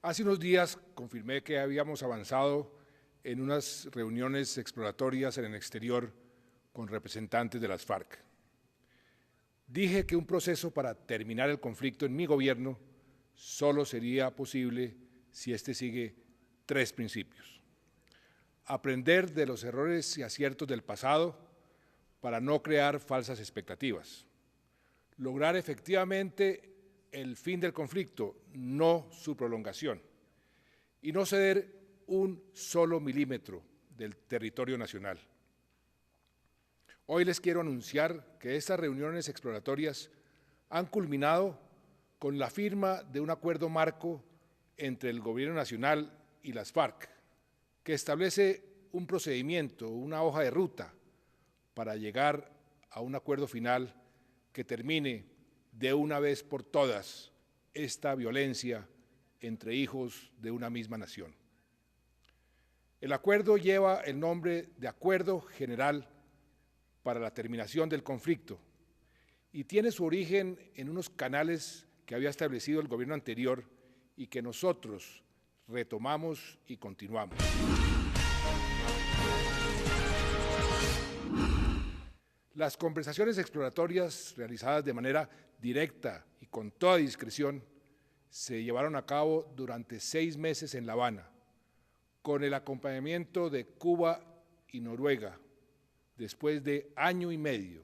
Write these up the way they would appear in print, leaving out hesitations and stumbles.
Hace unos días confirmé que habíamos avanzado en unas reuniones exploratorias en el exterior con representantes de las FARC. Dije que un proceso para terminar el conflicto en mi gobierno solo sería posible si este sigue tres principios: aprender de los errores y aciertos del pasado para no crear falsas expectativas, lograr efectivamente el fin del conflicto, no su prolongación, y no ceder un solo milímetro del territorio nacional. Hoy les quiero anunciar que estas reuniones exploratorias han culminado con la firma de un acuerdo marco entre el Gobierno Nacional y las FARC, que establece un procedimiento, una hoja de ruta para llegar a un acuerdo final que termine de una vez por todas esta violencia entre hijos de una misma nación. El acuerdo lleva el nombre de Acuerdo General para la Terminación del Conflicto y tiene su origen en unos canales que había establecido el gobierno anterior y que nosotros retomamos y continuamos. Las conversaciones exploratorias realizadas de manera directa y con toda discreción se llevaron a cabo durante 6 meses en La Habana, con el acompañamiento de Cuba y Noruega, después de año y medio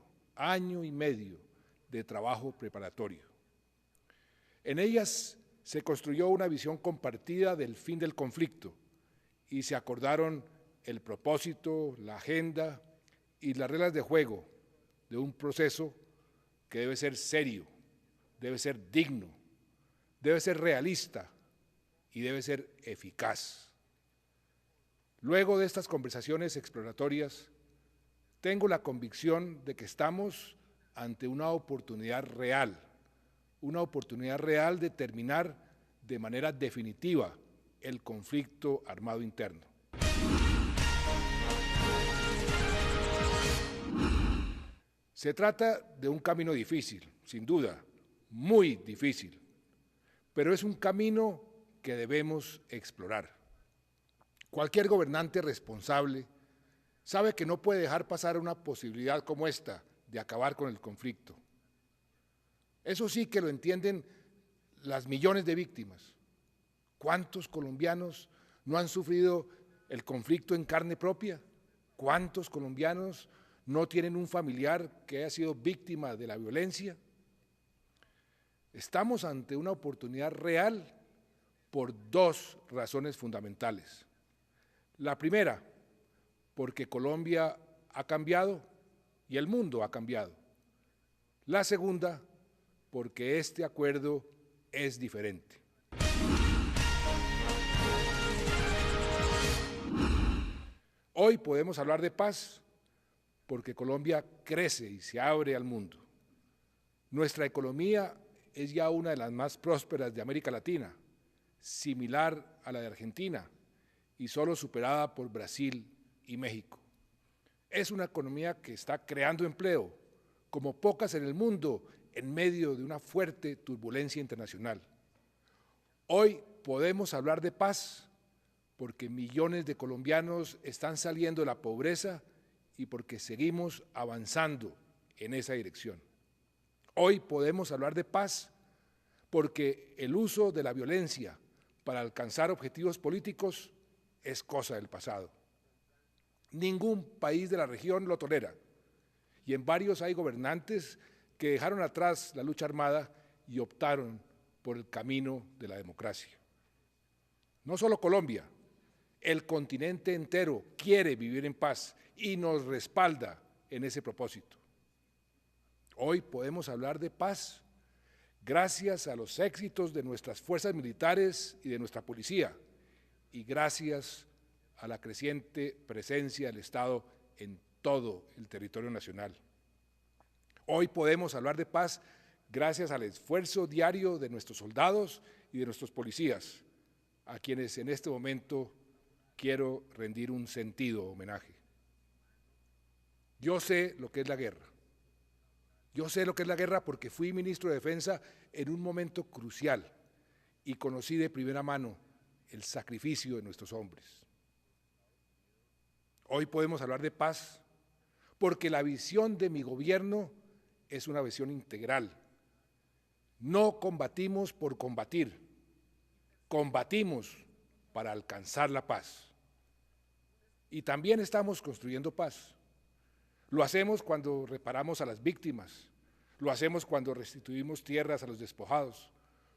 de trabajo preparatorio. En ellas se construyó una visión compartida del fin del conflicto y se acordaron el propósito, la agenda y las reglas de juego de un proceso que debe ser serio, debe ser digno, debe ser realista y debe ser eficaz. Luego de estas conversaciones exploratorias, tengo la convicción de que estamos ante una oportunidad real de terminar de manera definitiva el conflicto armado interno. Se trata de un camino difícil, sin duda, muy difícil, pero es un camino que debemos explorar. Cualquier gobernante responsable sabe que no puede dejar pasar una posibilidad como esta de acabar con el conflicto. Eso sí que lo entienden las millones de víctimas. ¿Cuántos colombianos no han sufrido el conflicto en carne propia? ¿Cuántos colombianos no tienen un familiar que haya sido víctima de la violencia? Estamos ante una oportunidad real por dos razones fundamentales. La primera, porque Colombia ha cambiado y el mundo ha cambiado. La segunda, porque este acuerdo es diferente. Hoy podemos hablar de paz porque Colombia crece y se abre al mundo. Nuestra economía es ya una de las más prósperas de América Latina, similar a la de Argentina y solo superada por Brasil y México. Es una economía que está creando empleo, como pocas en el mundo, en medio de una fuerte turbulencia internacional. Hoy podemos hablar de paz porque millones de colombianos están saliendo de la pobreza y porque seguimos avanzando en esa dirección. Hoy podemos hablar de paz porque el uso de la violencia para alcanzar objetivos políticos es cosa del pasado. Ningún país de la región lo tolera y en varios hay gobernantes que dejaron atrás la lucha armada y optaron por el camino de la democracia. No solo Colombia, el continente entero quiere vivir en paz y nos respalda en ese propósito. Hoy podemos hablar de paz gracias a los éxitos de nuestras fuerzas militares y de nuestra policía y gracias a la creciente presencia del Estado en todo el territorio nacional. Hoy podemos hablar de paz gracias al esfuerzo diario de nuestros soldados y de nuestros policías, a quienes en este momento quiero rendir un sentido homenaje. Yo sé lo que es la guerra. Yo sé lo que es la guerra porque fui ministro de Defensa en un momento crucial y conocí de primera mano el sacrificio de nuestros hombres. Hoy podemos hablar de paz porque la visión de mi gobierno es una visión integral. No combatimos por combatir, combatimos para alcanzar la paz. Y también estamos construyendo paz. Lo hacemos cuando reparamos a las víctimas, lo hacemos cuando restituimos tierras a los despojados,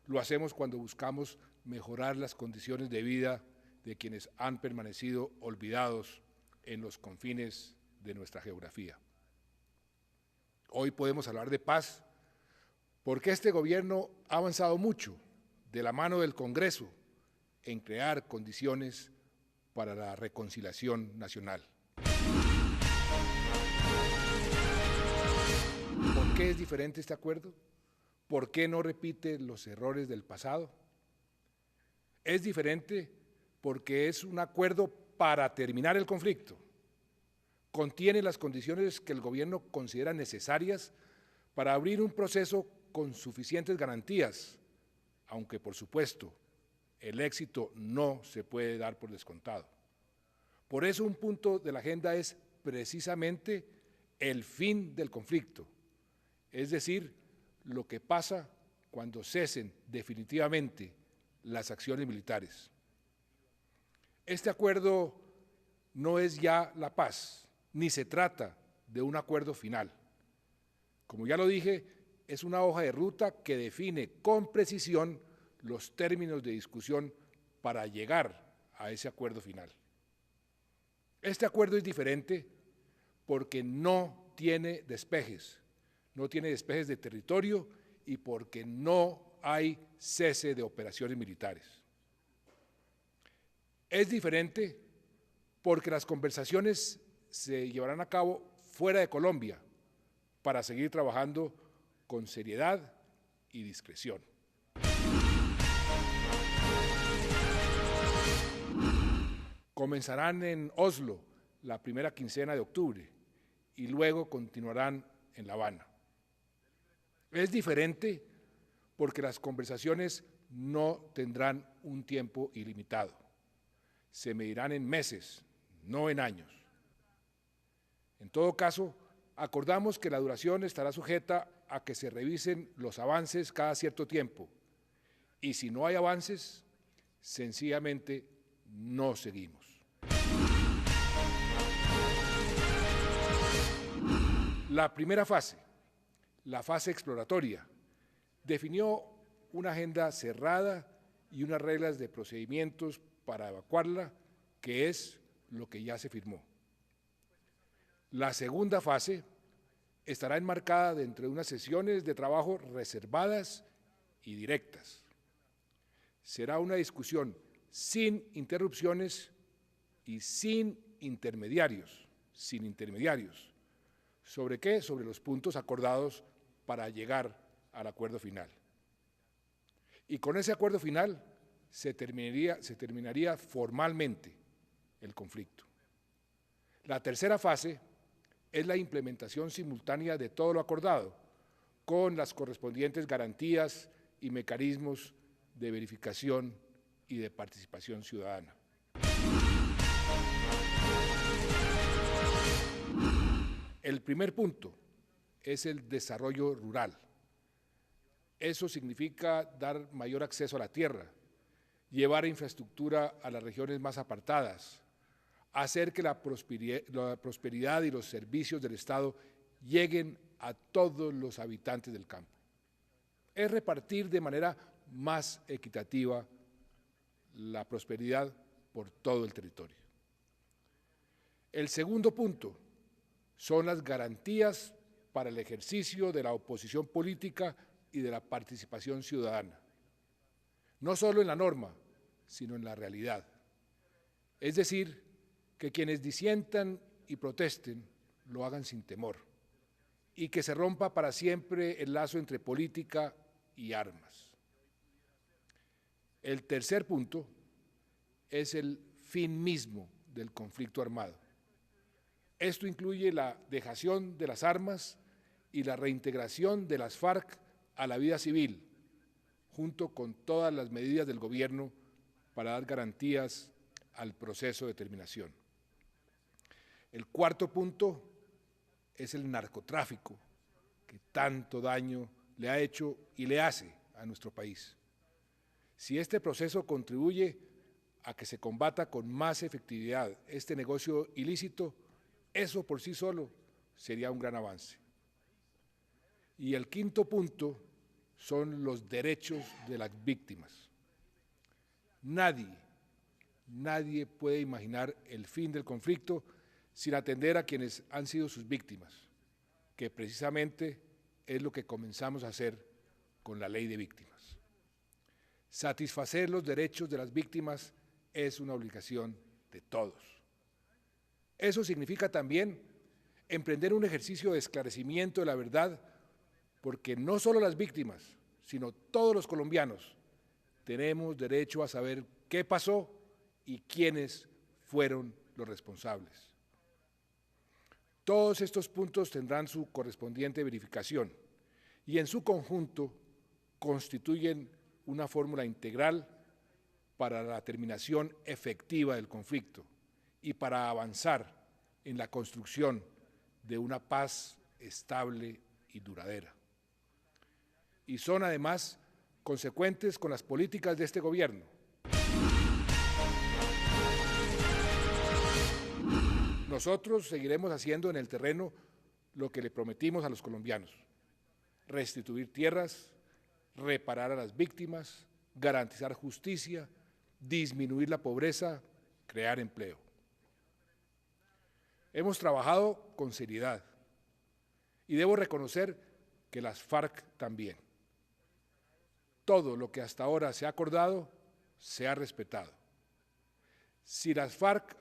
lo hacemos cuando buscamos mejorar las condiciones de vida de quienes han permanecido olvidados en los confines de nuestra geografía. Hoy podemos hablar de paz porque este gobierno ha avanzado mucho de la mano del Congreso en crear condiciones para la reconciliación nacional. ¿Por qué es diferente este acuerdo? ¿Por qué no repite los errores del pasado? Es diferente porque es un acuerdo para terminar el conflicto. Contiene las condiciones que el gobierno considera necesarias para abrir un proceso con suficientes garantías, aunque por supuesto el éxito no se puede dar por descontado. Por eso un punto de la agenda es precisamente el fin del conflicto, es decir, lo que pasa cuando cesen definitivamente las acciones militares. Este acuerdo no es ya la paz, ni se trata de un acuerdo final. Como ya lo dije, es una hoja de ruta que define con precisión los términos de discusión para llegar a ese acuerdo final. Este acuerdo es diferente porque no tiene despejes de territorio y porque no hay cese de operaciones militares. Es diferente porque las conversaciones se llevarán a cabo fuera de Colombia para seguir trabajando con seriedad y discreción. Comenzarán en Oslo la primera quincena de octubre y luego continuarán en La Habana. Es diferente porque las conversaciones no tendrán un tiempo ilimitado. Se medirán en meses, no en años. En todo caso, acordamos que la duración estará sujeta a que se revisen los avances cada cierto tiempo y si no hay avances, sencillamente no seguimos. La primera fase, la fase exploratoria, definió una agenda cerrada y unas reglas de procedimientos para evacuarla, que es lo que ya se firmó. La segunda fase estará enmarcada dentro de unas sesiones de trabajo reservadas y directas. Será una discusión sin interrupciones y sin intermediarios. ¿Sobre qué? Sobre los puntos acordados para llegar al acuerdo final. Y con ese acuerdo final se terminaría formalmente el conflicto. La tercera fase es la implementación simultánea de todo lo acordado, con las correspondientes garantías y mecanismos de verificación y de participación ciudadana. El primer punto es el desarrollo rural. Eso significa dar mayor acceso a la tierra, llevar infraestructura a las regiones más apartadas, hacer que la prosperidad y los servicios del Estado lleguen a todos los habitantes del campo. Es repartir de manera más equitativa la prosperidad por todo el territorio. El segundo punto son las garantías para el ejercicio de la oposición política y de la participación ciudadana, no solo en la norma, sino en la realidad. Es decir, que quienes disientan y protesten lo hagan sin temor y que se rompa para siempre el lazo entre política y armas. El tercer punto es el fin mismo del conflicto armado. Esto incluye la dejación de las armas y la reintegración de las FARC a la vida civil, junto con todas las medidas del gobierno para dar garantías al proceso de terminación. El cuarto punto es el narcotráfico, que tanto daño le ha hecho y le hace a nuestro país. Si este proceso contribuye a que se combata con más efectividad este negocio ilícito, eso por sí solo sería un gran avance. Y el quinto punto son los derechos de las víctimas. Nadie puede imaginar el fin del conflicto sin atender a quienes han sido sus víctimas, que precisamente es lo que comenzamos a hacer con la Ley de Víctimas. Satisfacer los derechos de las víctimas es una obligación de todos. Eso significa también emprender un ejercicio de esclarecimiento de la verdad, porque no solo las víctimas, sino todos los colombianos tenemos derecho a saber qué pasó y quiénes fueron los responsables. Todos estos puntos tendrán su correspondiente verificación y en su conjunto constituyen una fórmula integral para la terminación efectiva del conflicto y para avanzar en la construcción de una paz estable y duradera. Y son además consecuentes con las políticas de este gobierno. Nosotros seguiremos haciendo en el terreno lo que le prometimos a los colombianos: restituir tierras, reparar a las víctimas, garantizar justicia, disminuir la pobreza, crear empleo. Hemos trabajado con seriedad y debo reconocer que las FARC también. Todo lo que hasta ahora se ha acordado se ha respetado. Si las FARC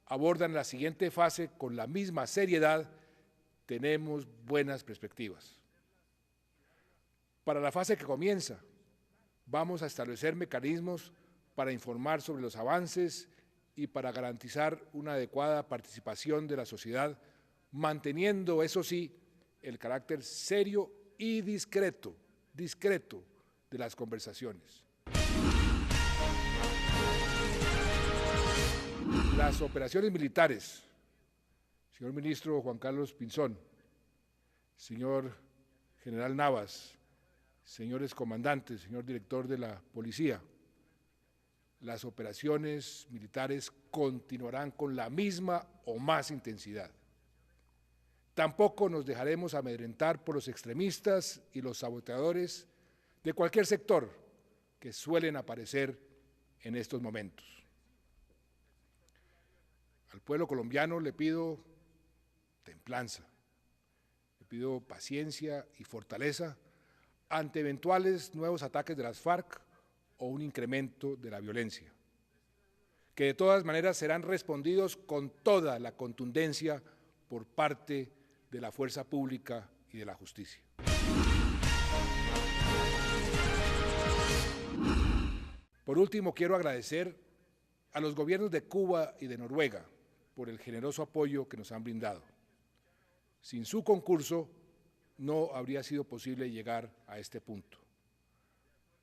abordan la siguiente fase con la misma seriedad, tenemos buenas perspectivas. Para la fase que comienza, vamos a establecer mecanismos para informar sobre los avances y para garantizar una adecuada participación de la sociedad, manteniendo, eso sí, el carácter serio y discreto de las conversaciones. Las operaciones militares, señor ministro Juan Carlos Pinzón, señor general Navas, señores comandantes, señor director de la policía, las operaciones militares continuarán con la misma o más intensidad. Tampoco nos dejaremos amedrentar por los extremistas y los saboteadores de cualquier sector que suelen aparecer en estos momentos. Al pueblo colombiano le pido templanza, le pido paciencia y fortaleza ante eventuales nuevos ataques de las FARC o un incremento de la violencia, que de todas maneras serán respondidos con toda la contundencia por parte de la fuerza pública y de la justicia. Por último, quiero agradecer a los gobiernos de Cuba y de Noruega por el generoso apoyo que nos han brindado. Sin su concurso, no habría sido posible llegar a este punto.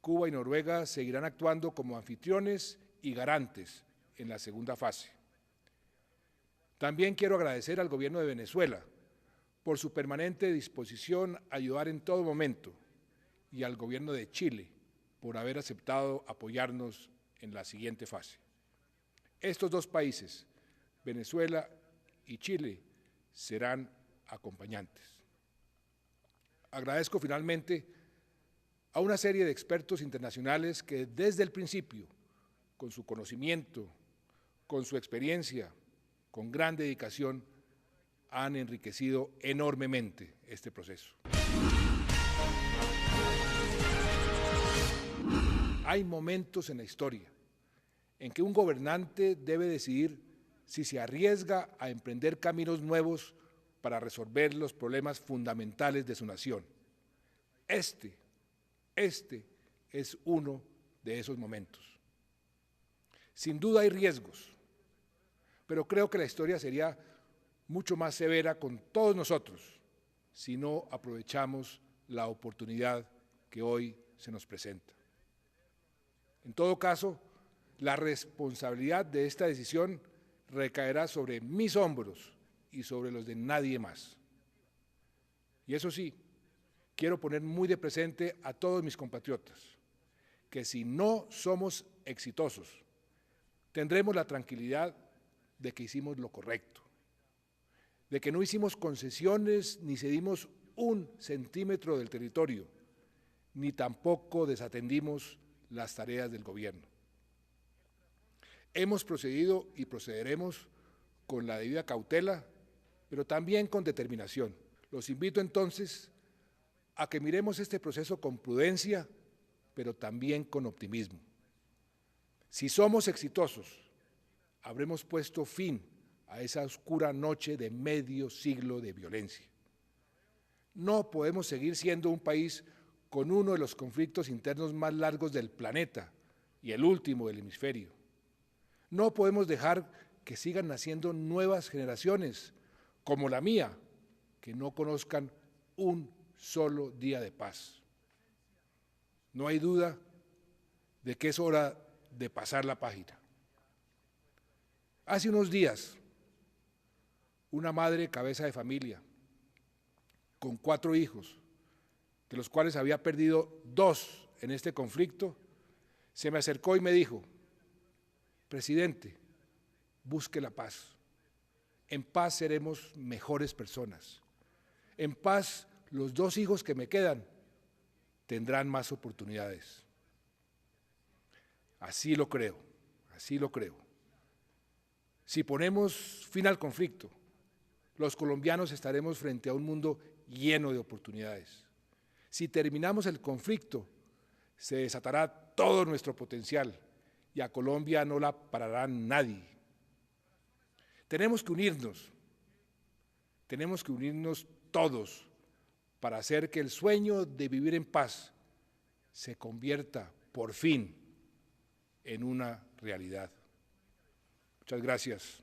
Cuba y Noruega seguirán actuando como anfitriones y garantes en la segunda fase. También quiero agradecer al gobierno de Venezuela por su permanente disposición a ayudar en todo momento y al gobierno de Chile por haber aceptado apoyarnos en la siguiente fase. Estos dos países, Venezuela y Chile, serán acompañantes. Agradezco finalmente a una serie de expertos internacionales que desde el principio, con su conocimiento, con su experiencia, con gran dedicación, han enriquecido enormemente este proceso. Hay momentos en la historia en que un gobernante debe decidir si se arriesga a emprender caminos nuevos para resolver los problemas fundamentales de su nación. Este es uno de esos momentos. Sin duda hay riesgos, pero creo que la historia sería mucho más severa con todos nosotros si no aprovechamos la oportunidad que hoy se nos presenta. En todo caso, la responsabilidad de esta decisión recaerá sobre mis hombros y sobre los de nadie más. Y eso sí, quiero poner muy de presente a todos mis compatriotas, que si no somos exitosos, tendremos la tranquilidad de que hicimos lo correcto, de que no hicimos concesiones ni cedimos un centímetro del territorio, ni tampoco desatendimos las tareas del gobierno. Hemos procedido y procederemos con la debida cautela, pero también con determinación. Los invito entonces a que miremos este proceso con prudencia, pero también con optimismo. Si somos exitosos, habremos puesto fin a esa oscura noche de medio siglo de violencia. No podemos seguir siendo un país con uno de los conflictos internos más largos del planeta y el último del hemisferio. No podemos dejar que sigan naciendo nuevas generaciones, como la mía, que no conozcan un solo día de paz. No hay duda de que es hora de pasar la página. Hace unos días, una madre cabeza de familia, con 4 hijos, de los cuales había perdido 2 en este conflicto, se me acercó y me dijo: presidente, busque la paz. En paz seremos mejores personas. En paz, los 2 hijos que me quedan tendrán más oportunidades. Así lo creo, así lo creo. Si ponemos fin al conflicto, los colombianos estaremos frente a un mundo lleno de oportunidades. Si terminamos el conflicto, se desatará todo nuestro potencial y a Colombia no la parará nadie. Tenemos que unirnos todos para hacer que el sueño de vivir en paz se convierta por fin en una realidad. Muchas gracias.